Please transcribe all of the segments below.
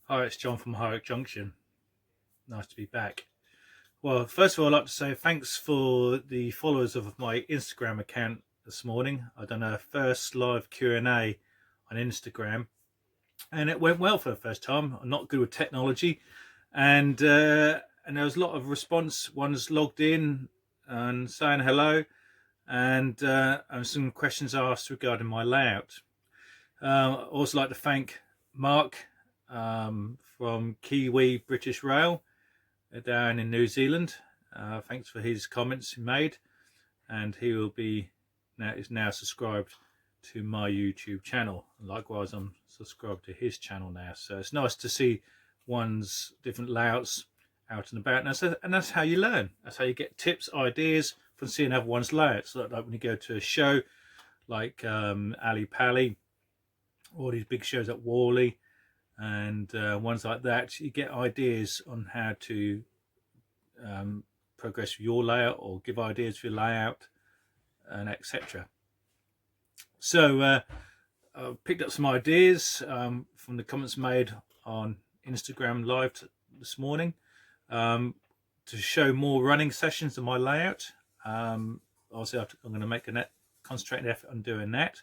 Hi, it's John from High Oak Junction. Nice to be back. Well, first of all, I'd like to say thanks for the followers of my Instagram account this morning. I done a first live Q&A on Instagram, and it went well for the first time. I'm not good with technology, and there was a lot of response. One's logged in and saying hello, and some questions asked regarding my layout. I'd also like to thank Mark from Kiwi British Rail down in New Zealand. Thanks for his comments he made, and he will be is now subscribed to my YouTube channel. Likewise, I'm subscribed to his channel now. So it's nice to see one's different layouts out and about, and that's how you learn. That's how you get tips, ideas from seeing everyone's layouts. Like when you go to a show like Ali Pali, all these big shows at Worley, and ones like that, you get ideas on how to progress with your layout or give ideas for your layout, and etc. So I picked up some ideas from the comments made on Instagram Live this morning to show more running sessions of my layout. Obviously, I'm going to make a concentrated effort on doing that,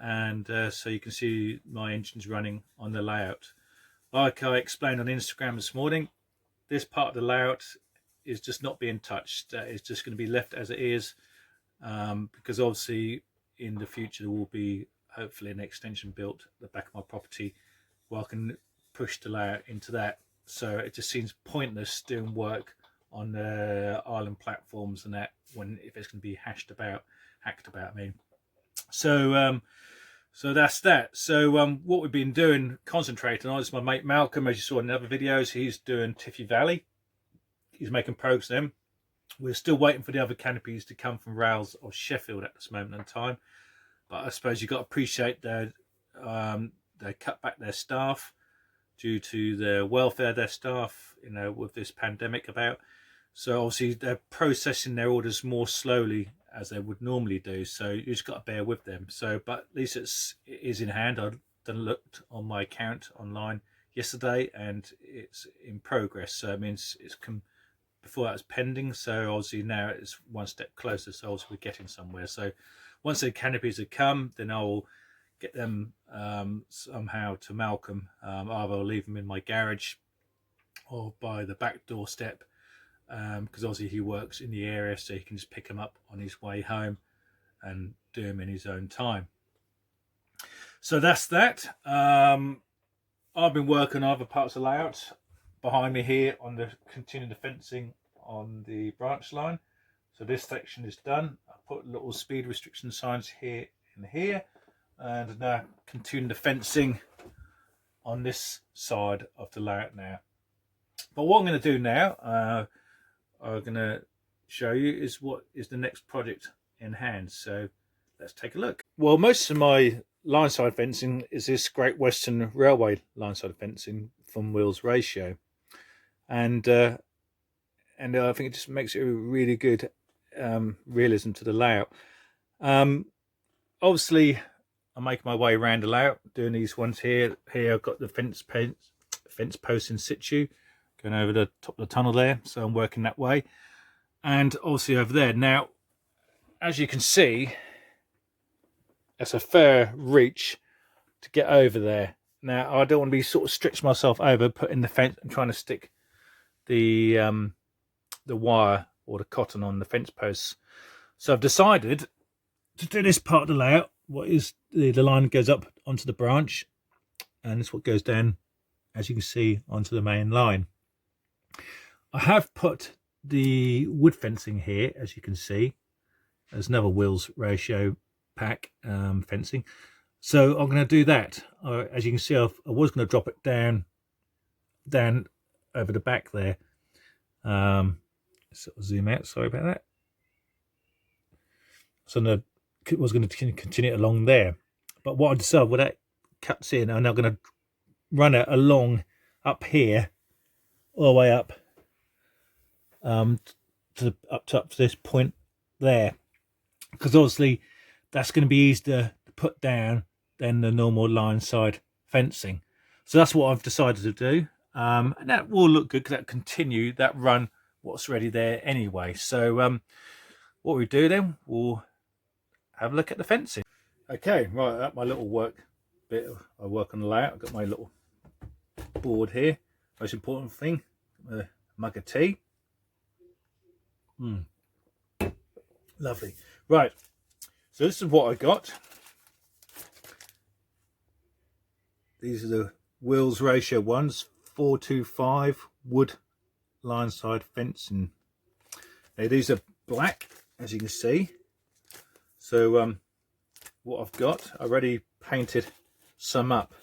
and so you can see my engines running on the layout. Like I explained on Instagram this morning, this part of the layout is just not being touched. It's just going to be left as it is, because obviously in the future there will be hopefully an extension built at the back of my property where I can push the layout into that. So it just seems pointless doing work on the island platforms and that if it's going to be hacked about. So that's that. So what we've been doing, concentrating on, is my mate Malcolm, as you saw in the other videos. He's doing Tiffy Valley. He's making progress there. We're still waiting for the other canopies to come from Rails or Sheffield at this moment in time. But I suppose you've got to appreciate that they cut back their staff due to the welfare of their staff, with this pandemic about. So obviously they're processing their orders more slowly as they would normally do. So you just got to bear with them. So, but at least it is in hand. I done looked on my account online yesterday, and it's in progress. So it means before that was pending. So obviously now it's one step closer. So obviously we're getting somewhere. So once the canopies have come, then I will get them somehow to Malcolm. Either I'll leave them in my garage or by the back doorstep, because obviously he works in the area, so he can just pick them up on his way home and do them in his own time. So that's that. I've been working on other parts of layout behind me here on the continuing the fencing on the branch line. So this section is done. I put little speed restriction signs here and here, and now continue the fencing on this side of the layout now. But what I'm going to do now, I'm going to show you is what is the next project in hand. So let's take a look. Well, most of my lineside fencing is this Great Western Railway lineside fencing from Wheels Ratio, and I think it just makes it a really good realism to the layout. Obviously, I'm making my way around the layout, doing these ones here. Here I've got the fence posts in situ, going over the top of the tunnel there. So I'm working that way, and obviously over there. Now, as you can see, that's a fair reach to get over there. Now, I don't want to be sort of stretch myself over, putting the fence and trying to stick the wire or the cotton on the fence posts. So I've decided to do this part of the layout. What is the line goes up onto the branch, and this is what goes down, as you can see, onto the main line. I have put the wood fencing here, as you can see. There's another Wheels Ratio pack fencing. So I'm going to do that. As you can see, I was going to drop it down over the back there. Sort of zoom out, sorry about that. So I was going to continue it along there. But what I decided, when that cuts in, I'm now going to run it along up here, all the way up up to this point there, because obviously that's going to be easier to put down than the normal line side fencing. So that's what I've decided to do, and that will look good because that continue that run what's already there anyway. So what we do then, we'll have a look at the fencing. Okay, right, at my little work bit, I work on the layout. I've got my little board here. Most important thing, a mug of tea. Lovely. Right, so this is what I got. These are the wheels ratio ones, 425 wood line side fencing. Now these are black, as you can see. So what I've got, I already painted some up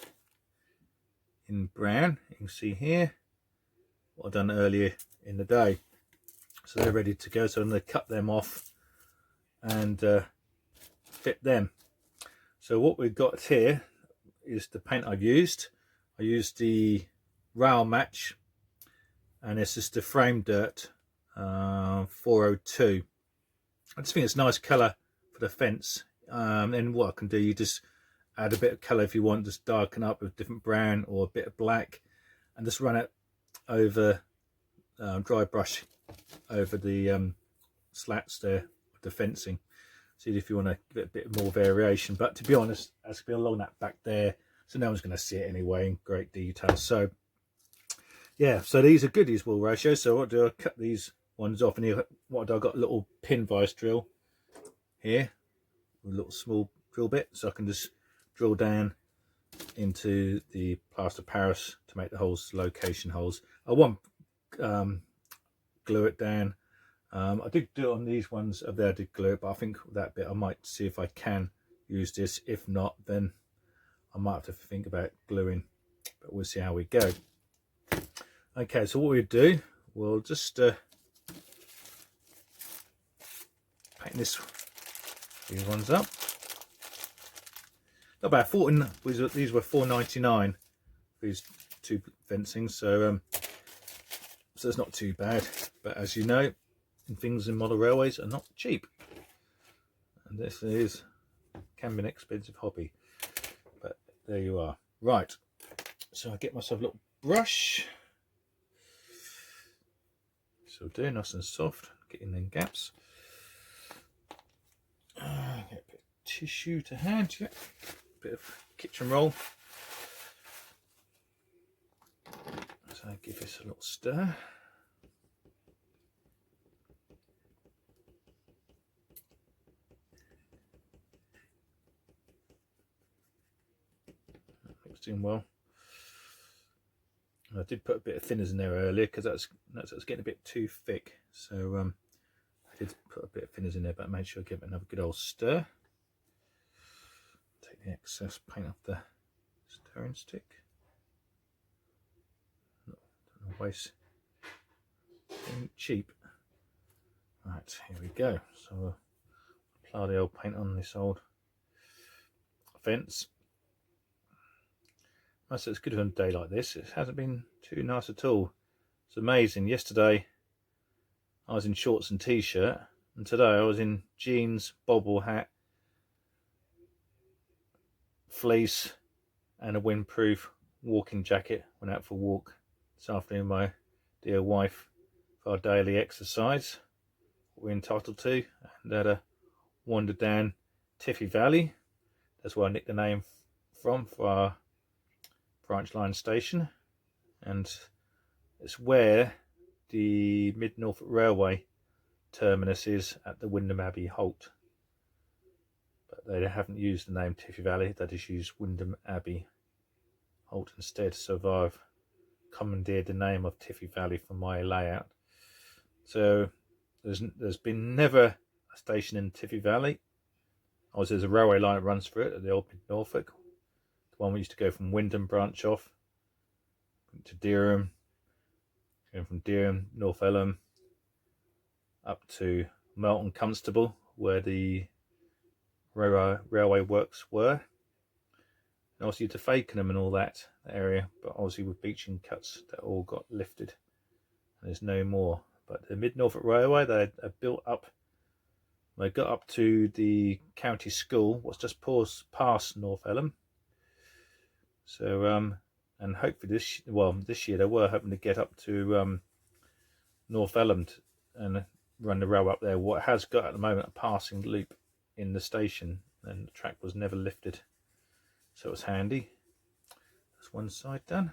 in brown. You can see here what I've done earlier in the day. So they're ready to go. So I'm going to cut them off and fit them. So what we've got here is the paint I've used. I used the rail match, and this is the frame dirt 402. I just think it's a nice colour for the fence. And what I can do, you just add a bit of colour if you want, just darken up with different brown or a bit of black, and just run it over dry brush over the slats there with the fencing. See if you want to give it a bit more variation, but to be honest, that's going to be along that back there, so no one's going to see it anyway in great detail. So yeah, so these are good, these wheel ratios. So what do I cut these ones off, and here, what do I got? A little pin vise drill here, a little small drill bit, so I can just drill down into the plaster Paris to make the holes location holes. I won't glue it down. I did do it on these ones up there, I did glue it, but I think that bit I might see if I can use this. If not, then I might have to think about gluing, but we'll see how we go. Okay, so what we do, we'll just paint these ones up. About 14. These were $4.99. These two fencings, so it's not too bad. But as you know, things in model railways are not cheap, and this can be an expensive hobby. But there you are. Right. So I get myself a little brush. So do nice and soft, get in them gaps. Get a bit of tissue to hand, yeah. Bit of kitchen roll. So I give this a little stir. Mixed in well. I did put a bit of thinners in there earlier because that's getting a bit too thick. So I did put a bit of thinners in there, but I made sure I give it another good old stir. Take the excess paint off the stirring stick. Don't waste anything cheap. Right, here we go. So we'll apply the old paint on this old fence. So it's good on a day like this. It hasn't been too nice at all. It's amazing. Yesterday I was in shorts and t-shirt, and today I was in jeans, bobble hat, fleece, and a windproof walking jacket. Went out for a walk this afternoon with my dear wife for our daily exercise we're entitled to, and had a wander down Tiffy Valley. That's where I nicked the name from, for our branch line station, and it's where the Mid Norfolk Railway terminus is at the Wyndham Abbey halt. But they haven't used the name Tiffy Valley, they just used Wyndham Abbey halt instead. So I've commandeered the name of Tiffy Valley for my layout. So there's been never a station in Tiffy Valley. Obviously there's a railway line that runs through it at the old Mid Norfolk. The one we used to go from Wyndham branch off to Dereham, going from Dereham, North Elm, up to Melton Constable, where the railway works were. And obviously to Fakenham and all that area, but obviously with beaching cuts that all got lifted and there's no more. But the Mid Norfolk Railway, they built up, they got up to the county school, what's just past North Elm. So and hopefully this year they were hoping to get up to North Elland and run the rail up there. What it has got at the moment, a passing loop in the station, and the track was never lifted, so it was handy. That's one side done.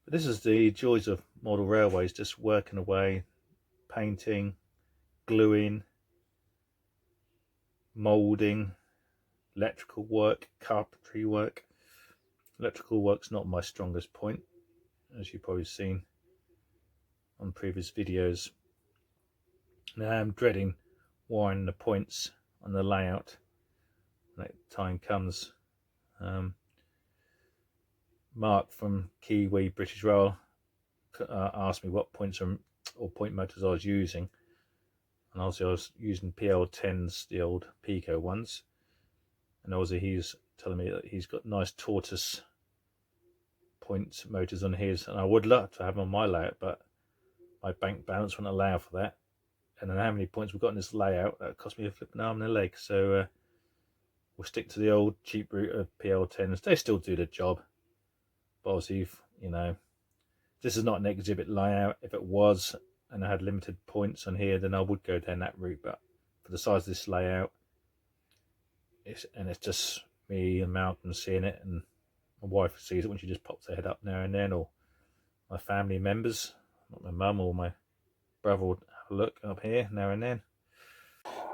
But this is the joys of model railways, just working away, painting, gluing, moulding, electrical work, carpentry work. Electrical work's not my strongest point, as you've probably seen on previous videos. Now I'm dreading wiring the points on the layout when that time comes. Mark from Kiwi British Rail asked me what points or point motors I was using, and obviously I was using PL10s, the old Pico ones, and obviously he's telling me that he's got nice tortoise point motors on his, and I would love to have them on my layout, but my bank balance wouldn't allow for that. And then how many points we've got in this layout, that cost me a flipping arm and a leg. So we'll stick to the old cheap route of PL10s. They still do the job, but obviously, you know, this is not an exhibit layout. If it was and I had limited points on here, then I would go down that route. But for the size of this layout, it's just me and Malcolm seeing it, and my wife sees it when she just pops her head up now and then, or my family members, not my mum or my brother, would have a look up here now and then.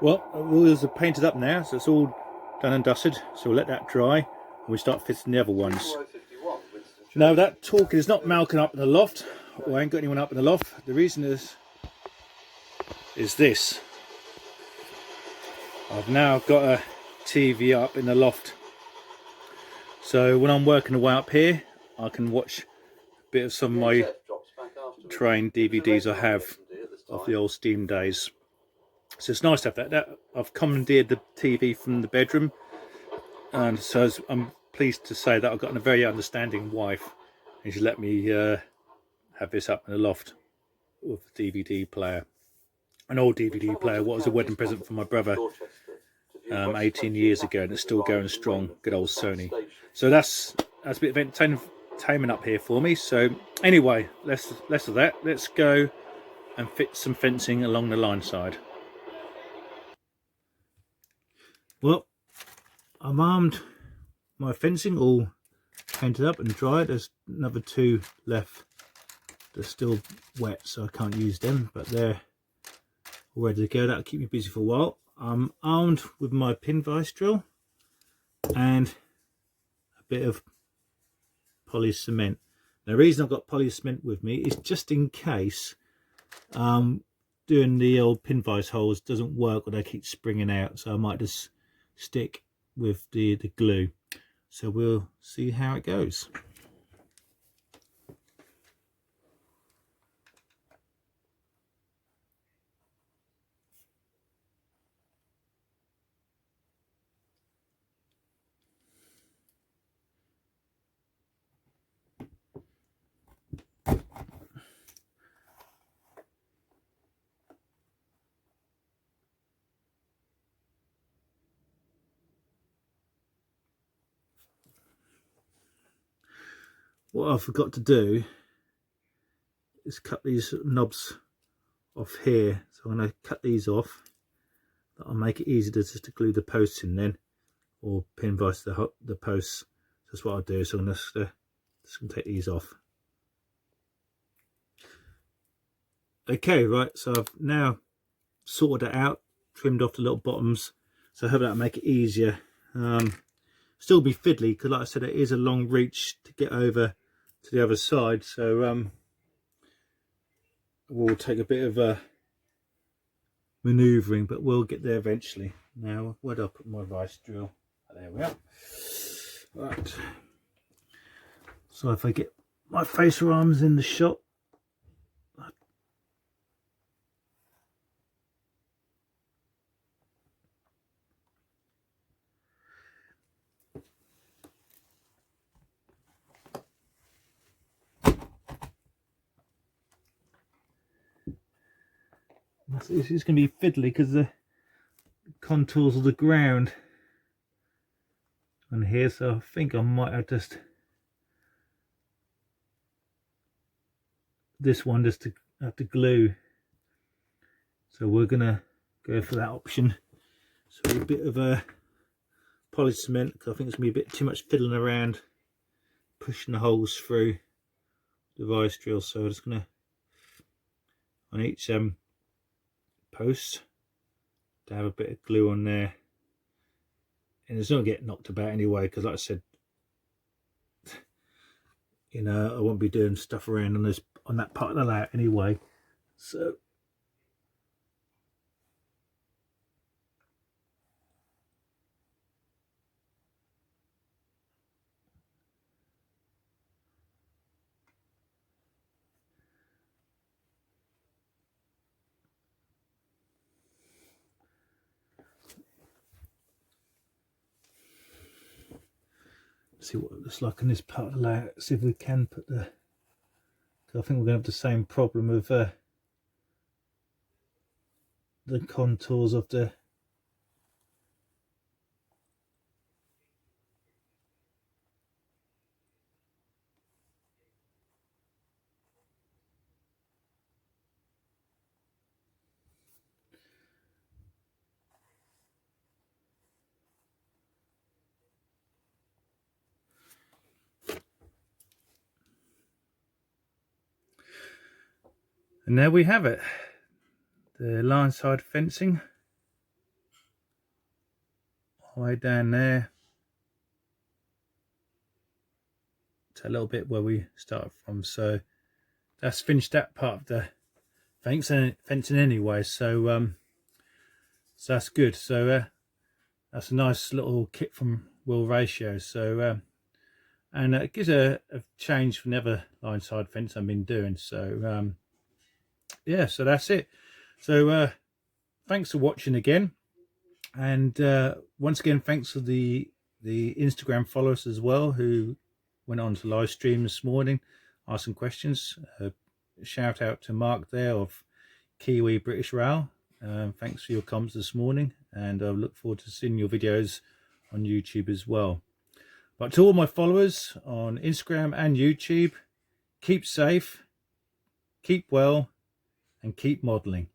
Well, the wheels are painted up now, so it's all done and dusted. So we'll let that dry and we start fitting the other ones. Now that talking is not Malcolm up in the loft, or I ain't got anyone up in the loft. The reason is this. I've now got a TV up in the loft, so when I'm working away up here, I can watch a bit of some of my train DVDs I have of the old Steam days. So it's nice to have that. I've commandeered the TV from the bedroom, and so I'm pleased to say that I've got a very understanding wife, and she let me have this up in the loft with a DVD player, an old DVD player. What was a wedding present for my brother 18 years ago, and it's still going strong. Good old Sony. So that's a bit of entertainment up here for me. So anyway, less of that. Let's go and fit some fencing along the line side. Well, I'm armed my fencing, all painted up and dried. There's another two left. They're still wet, so I can't use them, but they're all ready to go. That'll keep me busy for a while. I'm armed with my pin vise drill and a bit of poly cement. Now, the reason I've got poly cement with me is just in case doing the old pin vise holes doesn't work or they keep springing out, so I might just stick with the glue. So we'll see how it goes. What I forgot to do is cut these knobs off here, so I'm going to cut these off. That'll make it easier just to glue the posts in then, or pin vise the posts. That's what I'll do. So I'm just going to take these off. Okay, right, so I've now sorted it out, trimmed off the little bottoms, so I hope that'll make it easier. Still be fiddly, because like I said, it is a long reach to get over to the other side, so we'll take a bit of manoeuvring, but we'll get there eventually. Now, where do I put my vice drill? There we are. Right, so if I get my facer arms in the shot, it's going to be fiddly because the contours of the ground on here, so I think I might have just this one just to have to glue. So we're gonna go for that option. So a bit of a polished cement, because I think it's gonna be a bit too much fiddling around pushing the holes through the vice drill. So I'm just gonna on each post to have a bit of glue on there, and it's not gonna get knocked about anyway, because like I said, you know, I won't be doing stuff around on this, on that part of the layout anyway. So see what it looks like in this part of the layout. See if we can put the, because I think we're going to have the same problem of the contours of the and there we have it, the line side fencing all the way down there to a little bit where we started from. So that's finished that part of the fencing anyway, so so that's good. So that's a nice little kit from Will Ratio. So and it gives a change from the other line side fence I've been doing. So yeah, so that's it. So thanks for watching again, and once again thanks for the Instagram followers as well, who went on to live stream this morning, asked some questions. Shout out to Mark there of Kiwi British Rail. Thanks for your comments this morning, and I look forward to seeing your videos on YouTube as well. But to all my followers on Instagram and YouTube, keep safe, keep well, and keep modelling.